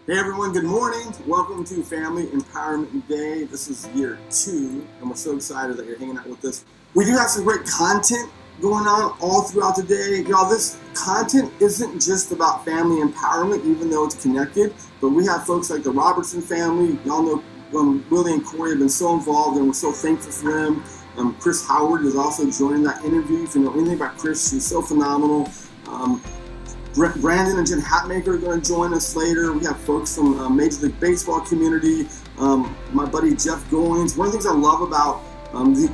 Hey everyone, good morning. Welcome to Family Empowerment Day. This is year 2, and we're so excited that you're hanging out with us. We do have some great content going on all throughout the day. Y'all, this content isn't just about family empowerment, even though it's connected, but we have folks like the Robertson family. Y'all know Willie and Corey have been so involved, and we're so thankful for them. Chris Howard is also joining that interview. If you know anything about Chris, she's so phenomenal. Brandon and Jen Hatmaker are going to join us later. We have folks from Major League Baseball community. My buddy Jeff Goins. One of the things I love about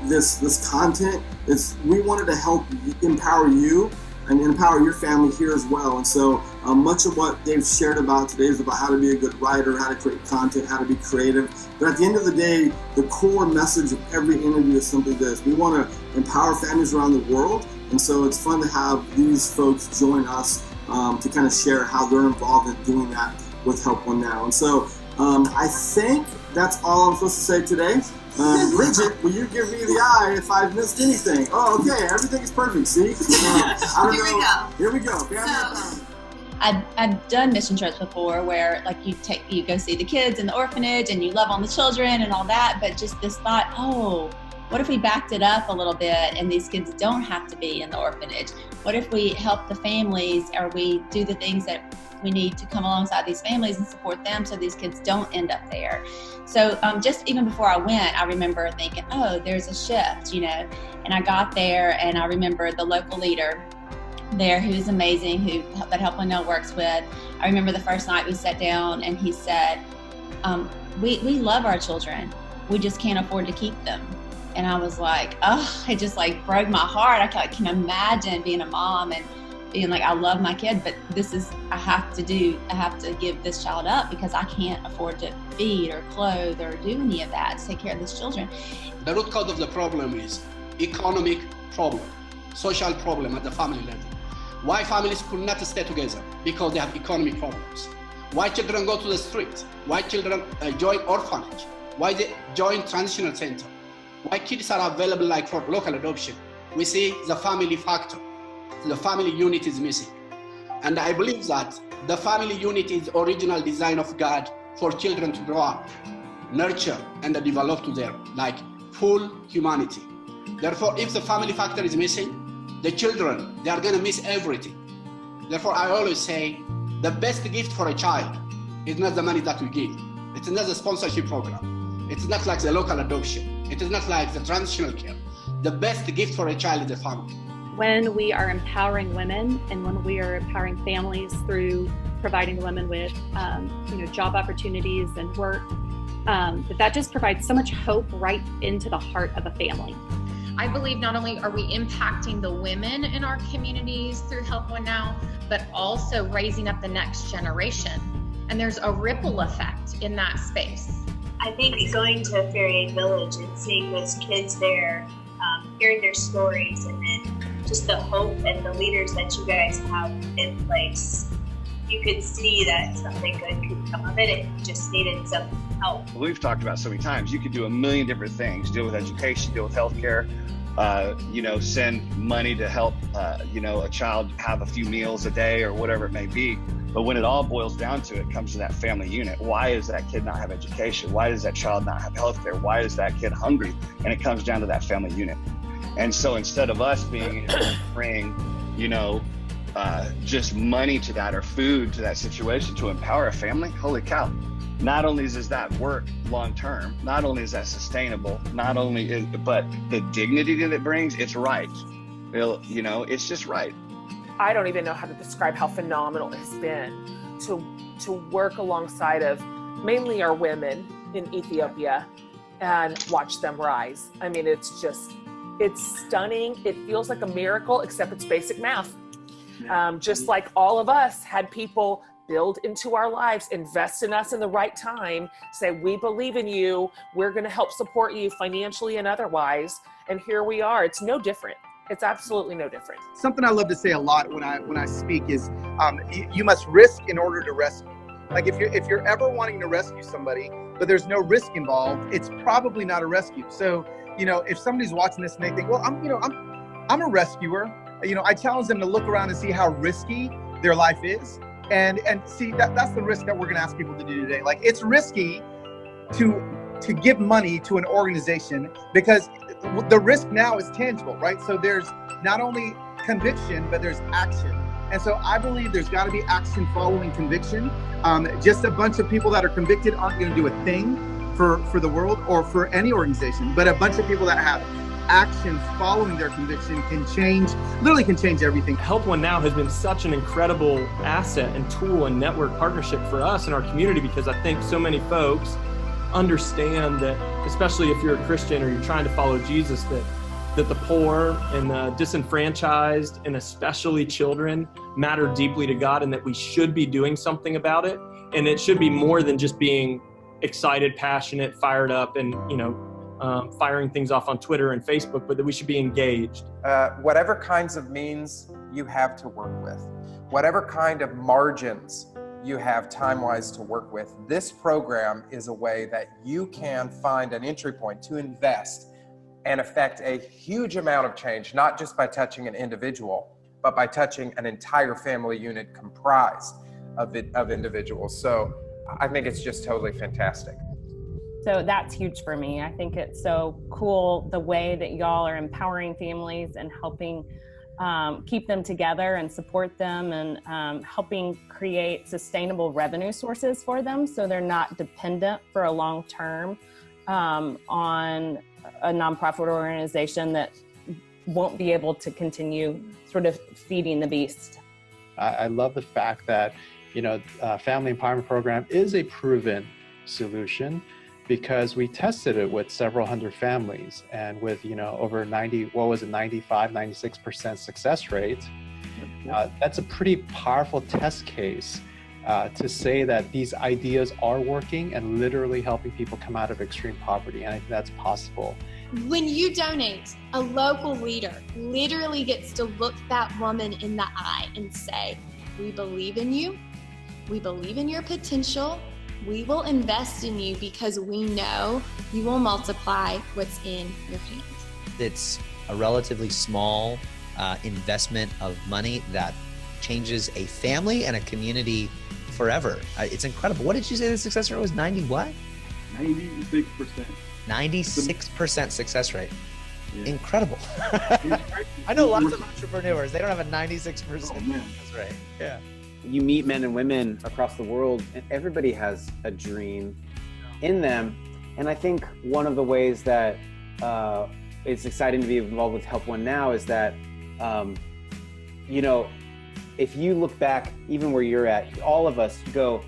this content is we wanted to help empower you and empower your family here as well. And so much of what Dave shared about today is about how to be a good writer, how to create content, how to be creative. But at the end of the day, the core message of every interview is simply this. We want to empower families around the world. And so it's fun to have these folks join us to kind of share how they're involved in doing that with Help One Now. And so I think that's all I'm supposed to say today. Bridget, will you give me the eye if I've missed anything? Oh, okay, everything is perfect, see? Here we go. I've done mission trips before where like you go see the kids in the orphanage and you love on the children and all that, but just this thought, what if we backed it up a little bit and these kids don't have to be in the orphanage? What if we help the families, or we do the things that we need to come alongside these families and support them so these kids don't end up there? So just even before I went, I remember thinking, there's a shift, and I got there and I remember the local leader there who's amazing, that Help One Now works with. I remember the first night we sat down and he said, we love our children. We just can't afford to keep them. And I was like, it just like broke my heart. I can imagine being a mom and being like, I love my kid, but I have to give this child up because I can't afford to feed or clothe or do any of that to take care of these children. The root cause of the problem is economic problem, social problem at the family level. Why families could not stay together? Because they have economic problems. Why children go to the street? Why children join orphanage? Why they join transitional center? Why kids are available like for local adoption? We see the family factor. The family unit is missing. And I believe that the family unit is original design of God for children to grow up, nurture, and develop to their full humanity. Therefore, if the family factor is missing, the children, they are gonna miss everything. Therefore, I always say, the best gift for a child is not the money that we give. It's not the sponsorship program. It's not like the local adoption. It is not like the transitional care. The best gift for a child is the family. When we are empowering women and when we are empowering families through providing women with, job opportunities and work, that just provides so much hope right into the heart of a family. I believe not only are we impacting the women in our communities through Help One Now, but also raising up the next generation. And there's a ripple effect in that space. I think going to Fairy Aid Village and seeing those kids there, hearing their stories, and then just the hope and the leaders that you guys have in place, you could see that something good could come of it. It just needed some help. We've talked about so many times, you could do a million different things, deal with education, deal with healthcare, send money to help, a child have a few meals a day or whatever it may be. But when it all boils down to it, comes to that family unit. Why does that kid not have education? Why does that child not have healthcare? Why is that kid hungry? And it comes down to that family unit. And so instead of us being able to bring, just money to that or food to that situation to empower a family, holy cow. Not only does that work long term, not only is that sustainable, but the dignity that it brings, it's right. It's just right. I don't even know how to describe how phenomenal it has been to work alongside of mainly our women in Ethiopia and watch them rise. I mean, it's stunning. It feels like a miracle, except it's basic math. Just like all of us had people build into our lives, invest in us in the right time, say, we believe in you, we're going to help support you financially and otherwise. And here we are. It's no different. It's absolutely no different. Something I love to say a lot when I speak is you must risk in order to rescue. Like if you're ever wanting to rescue somebody, but there's no risk involved, it's probably not a rescue. So, if somebody's watching this and they think, well, I'm a rescuer, I challenge them to look around and see how risky their life is. And see, that's the risk that we're going to ask people to do today. Like, it's risky to give money to an organization because the risk now is tangible, right? So there's not only conviction, but there's action. And so I believe there's got to be action following conviction. Just a bunch of people that are convicted aren't going to do a thing for the world or for any organization, but a bunch of people that have actions following their conviction can change everything. Help One Now has been such an incredible asset and tool and network partnership for us in our community, because I think so many folks understand that, especially if you're a Christian or you're trying to follow Jesus, that the poor and the disenfranchised and especially children matter deeply to God, and that we should be doing something about it. And it should be more than just being excited, passionate, fired up, and firing things off on Twitter and Facebook, but that we should be engaged. Whatever kinds of means you have to work with, whatever kind of margins you have time-wise to work with, this program is a way that you can find an entry point to invest and affect a huge amount of change, not just by touching an individual, but by touching an entire family unit comprised of individuals. So I think it's just totally fantastic. So that's huge for me. I think it's so cool the way that y'all are empowering families and helping keep them together and support them, and helping create sustainable revenue sources for them so they're not dependent for a long term on a nonprofit organization that won't be able to continue sort of feeding the beast. I love the fact that, Family Empowerment Program is a proven solution, because we tested it with several hundred families, and with, over 96% success rate. That's a pretty powerful test case to say that these ideas are working and literally helping people come out of extreme poverty. And I think that's possible. When you donate, a local leader literally gets to look that woman in the eye and say, we believe in you. We believe in your potential. We will invest in you because we know you will multiply what's in your hands. It's a relatively small investment of money that changes a family and a community forever. It's incredible. What did you say the success rate was? 90 what? 96%. 96% success rate. Yeah. Incredible. I know lots of entrepreneurs. They don't have a 96% success rate. Yeah. You meet men and women across the world, and everybody has a dream in them. And I think one of the ways that it's exciting to be involved with Help One Now is that, if you look back, even where you're at, all of us go,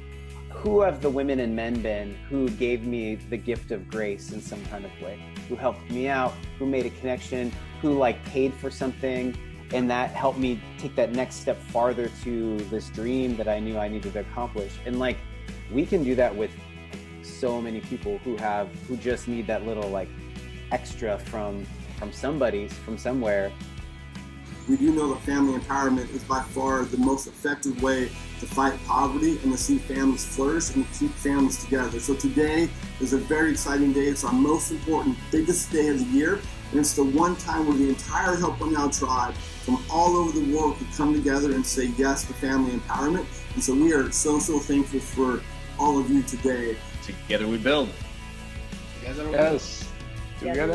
who have the women and men been who gave me the gift of grace in some kind of way, who helped me out, who made a connection, who paid for something, and that helped me take that next step farther to this dream that I knew I needed to accomplish. And we can do that with so many people who just need that little extra from somebody, from somewhere. We do know that family empowerment is by far the most effective way to fight poverty and to see families flourish and to keep families together. So today is a very exciting day. It's our most important, biggest day of the year. And it's the one time where the entire Help One Now tribe from all over the world could come together and say yes to family empowerment. And so we are so thankful for all of you today. Together we build. Together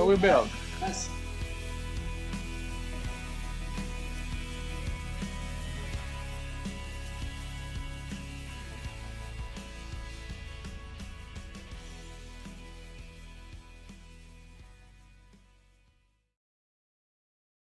we build. Yes.